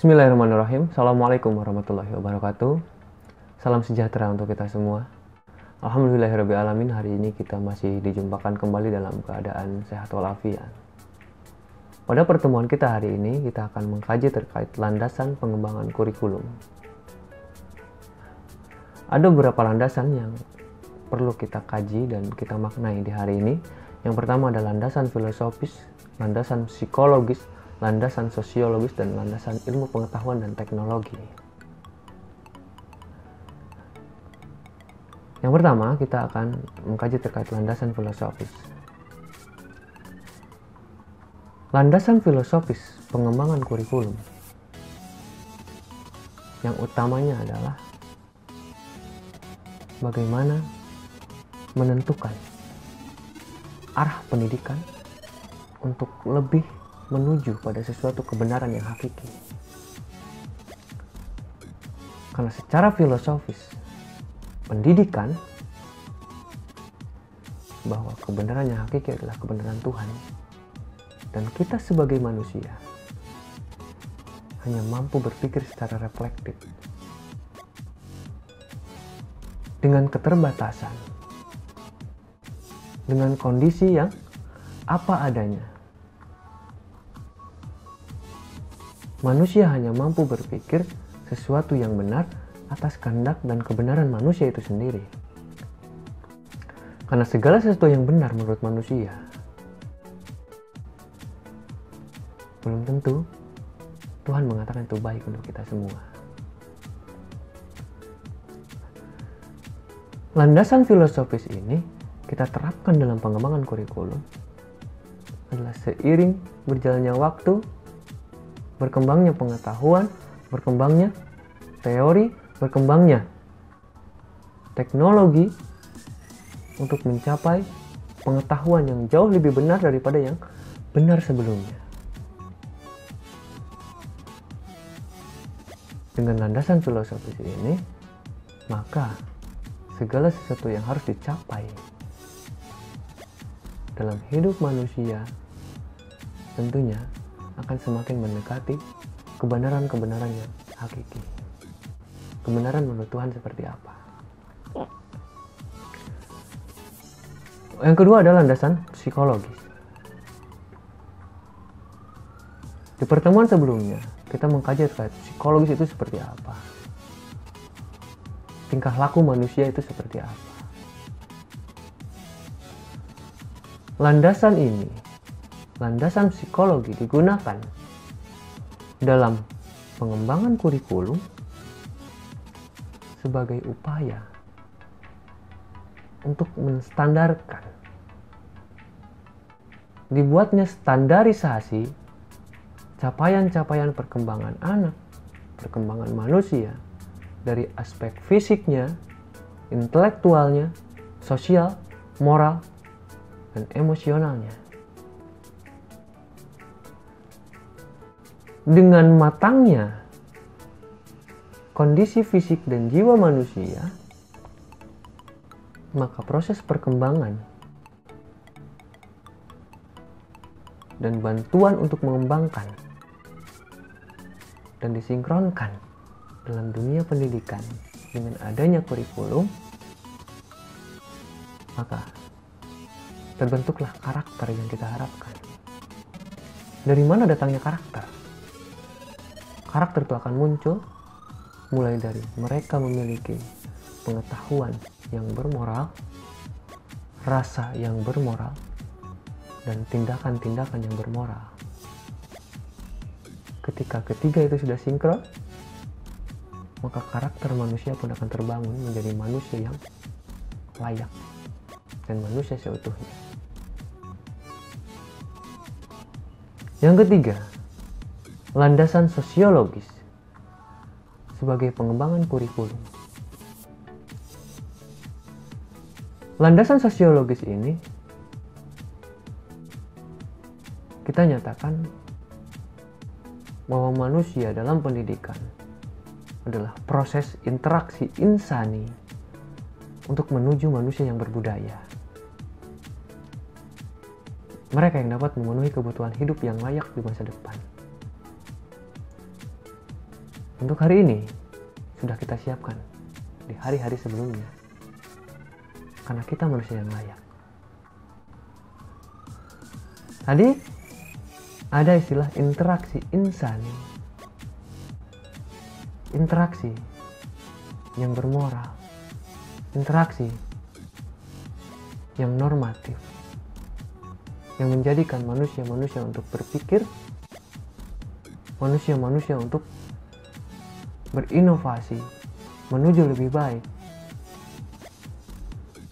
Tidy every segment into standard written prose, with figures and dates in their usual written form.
Bismillahirrahmanirrahim. Assalamualaikum warahmatullahi wabarakatuh. Salam sejahtera untuk kita semua. Alhamdulillahirrabbilalamin, hari ini kita masih dijumpakan kembali dalam keadaan sehat walafiat. Pada pertemuan kita hari ini, kita akan mengkaji terkait landasan pengembangan kurikulum. Ada beberapa landasan yang perlu kita kaji dan kita maknai di hari ini. Yang pertama adalah landasan filosofis, landasan psikologis, landasan sosiologis, dan landasan ilmu pengetahuan dan teknologi. Yang pertama, kita akan mengkaji terkait landasan filosofis. Landasan filosofis pengembangan kurikulum yang utamanya adalah bagaimana menentukan arah pendidikan untuk lebih menuju pada sesuatu kebenaran yang hakiki. Karena secara filosofis, pendidikan bahwa kebenaran yang hakiki adalah kebenaran Tuhan, dan kita sebagai manusia hanya mampu berpikir secara reflektif dengan keterbatasan, dengan kondisi yang apa adanya. Manusia hanya mampu berpikir sesuatu yang benar atas kehendak dan kebenaran manusia itu sendiri. Karena segala sesuatu yang benar menurut manusia belum tentu Tuhan mengatakan itu baik untuk kita semua. Landasan filosofis ini kita terapkan dalam pengembangan kurikulum adalah seiring berjalannya waktu, berkembangnya pengetahuan, berkembangnya teori, berkembangnya teknologi untuk mencapai pengetahuan yang jauh lebih benar daripada yang benar sebelumnya. Dengan landasan filosofis ini, maka segala sesuatu yang harus dicapai dalam hidup manusia tentunya akan semakin mendekati kebenaran-kebenaran yang hakiki. Kebenaran menurut Tuhan seperti apa? Yang kedua adalah landasan psikologis. Di pertemuan sebelumnya, kita mengkaji terkait psikologis itu seperti apa. Tingkah laku manusia itu seperti apa. Landasan ini, landasan psikologi digunakan dalam pengembangan kurikulum sebagai upaya untuk menstandarkan, dibuatnya standarisasi capaian-capaian perkembangan anak, perkembangan manusia dari aspek fisiknya, intelektualnya, sosial, moral, dan emosionalnya. Dengan matangnya kondisi fisik dan jiwa manusia, maka proses perkembangan dan bantuan untuk mengembangkan dan disinkronkan dalam dunia pendidikan dengan adanya kurikulum, maka terbentuklah karakter yang kita harapkan. Dari mana datangnya karakter? Karakter itu akan muncul mulai dari mereka memiliki pengetahuan yang bermoral, rasa yang bermoral, dan tindakan-tindakan yang bermoral. Ketika ketiga itu sudah sinkron, maka karakter manusia pun akan terbangun menjadi manusia yang layak dan manusia seutuhnya. Yang ketiga, landasan sosiologis sebagai pengembangan kurikulum. Landasan sosiologis ini kita nyatakan bahwa manusia dalam pendidikan adalah proses interaksi insani untuk menuju manusia yang berbudaya. Mereka yang dapat memenuhi kebutuhan hidup yang layak di masa depan. untuk hari ini sudah kita siapkan di hari-hari sebelumnya. Karena kita manusia yang layak. Tadi ada istilah interaksi insani. Interaksi yang bermoral. Interaksi yang normatif. Yang menjadikan manusia-manusia untuk berpikir, manusia-manusia untuk berinovasi menuju lebih baik,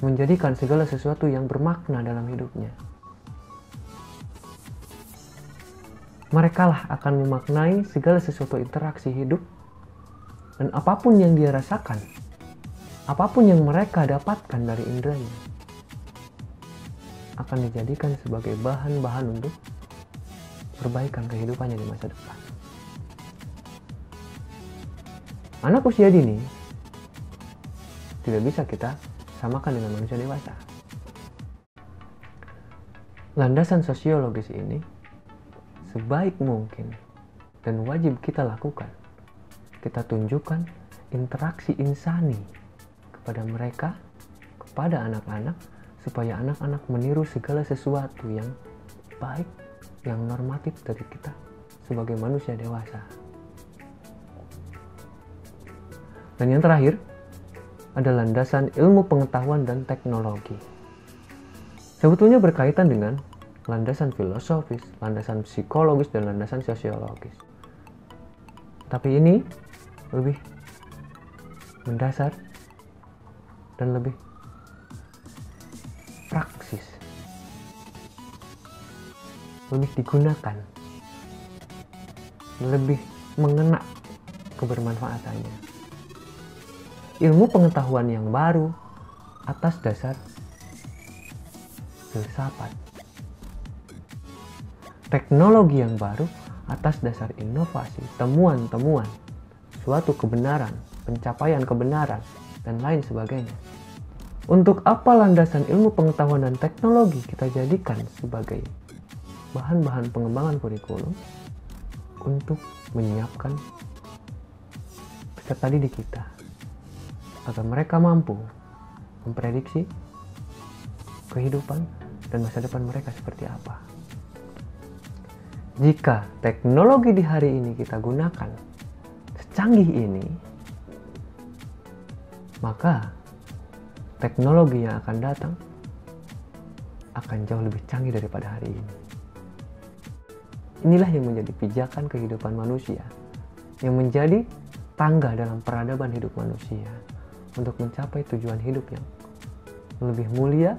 menjadikan segala sesuatu yang bermakna dalam hidupnya. Merekalah akan memaknai segala sesuatu interaksi hidup, dan apapun yang dia rasakan, apapun yang mereka dapatkan dari indranya, akan dijadikan sebagai bahan-bahan untuk perbaikan kehidupannya di masa depan. Anak usia dini tidak bisa kita samakan dengan manusia dewasa. Landasan sosiologis ini sebaik mungkin dan wajib kita lakukan. Kita tunjukkan interaksi insani kepada mereka, kepada anak-anak, supaya anak-anak meniru segala sesuatu yang baik, yang normatif dari kita sebagai manusia dewasa. Dan yang terakhir, ada landasan ilmu pengetahuan dan teknologi. Sebetulnya berkaitan dengan landasan filosofis, landasan psikologis, dan landasan sosiologis. Tapi ini lebih mendasar dan lebih praksis, lebih digunakan, lebih mengena kebermanfaatannya. Ilmu pengetahuan yang baru atas dasar filsafat. Teknologi yang baru atas dasar inovasi, temuan-temuan, suatu kebenaran, pencapaian kebenaran, dan lain sebagainya. Untuk apa landasan ilmu pengetahuan dan teknologi kita jadikan sebagai bahan-bahan pengembangan kurikulum? Untuk menyiapkan peserta didik kita agar mereka mampu memprediksi kehidupan dan masa depan mereka seperti apa. Jika teknologi di hari ini kita gunakan secanggih ini, maka teknologi yang akan datang akan jauh lebih canggih daripada hari ini. Inilah yang menjadi pijakan kehidupan manusia, yang menjadi tangga dalam peradaban hidup manusia untuk mencapai tujuan hidup yang lebih mulia,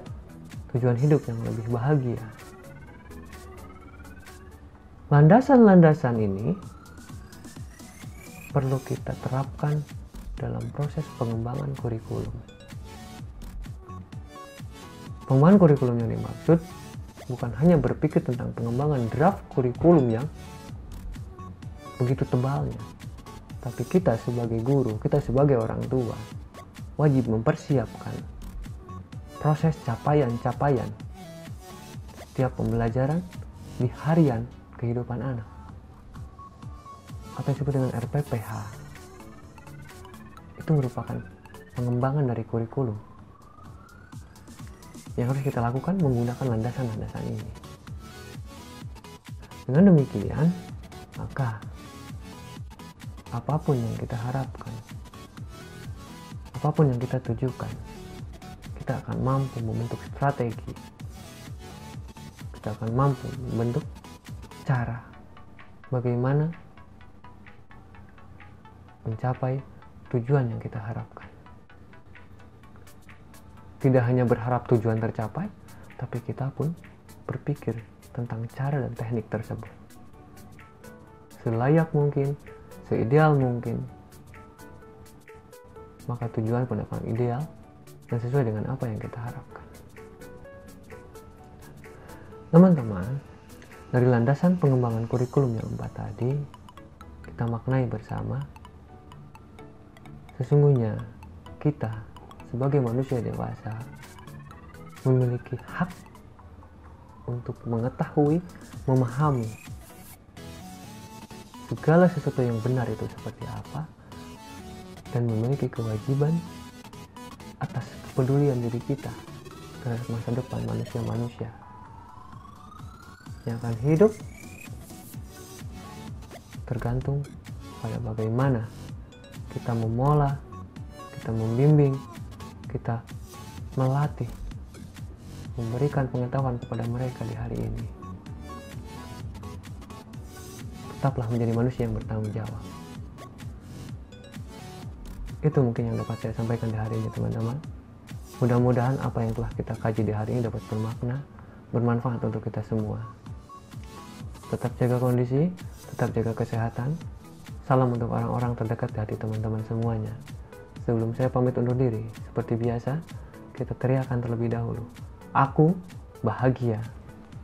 tujuan hidup yang lebih bahagia. Landasan-landasan ini perlu kita terapkan dalam proses pengembangan kurikulum. Pengembangan kurikulum yang dimaksud bukan hanya berpikir tentang pengembangan draft kurikulum yang begitu tebalnya, tapi kita sebagai guru, kita sebagai orang tua, wajib mempersiapkan proses capaian-capaian setiap pembelajaran di harian kehidupan anak, atau disebut dengan RPPH. Itu merupakan pengembangan dari kurikulum yang harus kita lakukan menggunakan landasan-landasan ini. Dengan demikian, maka apapun yang kita harapkan, apapun yang kita tujukan, kita akan mampu membentuk strategi, kita akan mampu membentuk cara bagaimana mencapai tujuan yang kita harapkan. Tidak hanya berharap tujuan tercapai, tapi kita pun berpikir tentang cara dan teknik tersebut selayak mungkin, seideal mungkin, maka tujuan pun akan ideal dan sesuai dengan apa yang kita harapkan. Teman-teman, dari landasan pengembangan kurikulum yang 4 tadi, kita maknai bersama, sesungguhnya kita sebagai manusia dewasa memiliki hak untuk mengetahui, memahami segala sesuatu yang benar itu seperti apa, dan memiliki kewajiban atas kepedulian diri kita terhadap masa depan manusia-manusia yang akan hidup, tergantung pada bagaimana kita memola, kita membimbing, kita melatih, memberikan pengetahuan kepada mereka di hari ini. Tetaplah menjadi manusia yang bertanggung jawab. Itu mungkin yang dapat saya sampaikan di hari ini, teman-teman. Mudah-mudahan apa yang telah kita kaji di hari ini dapat bermakna, bermanfaat untuk kita semua. Tetap jaga kondisi, tetap jaga kesehatan. Salam untuk orang-orang terdekat di hati teman-teman semuanya. Sebelum saya pamit undur diri, seperti biasa, kita teriakkan terlebih dahulu. Aku bahagia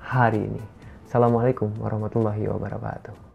hari ini. Assalamualaikum warahmatullahi wabarakatuh.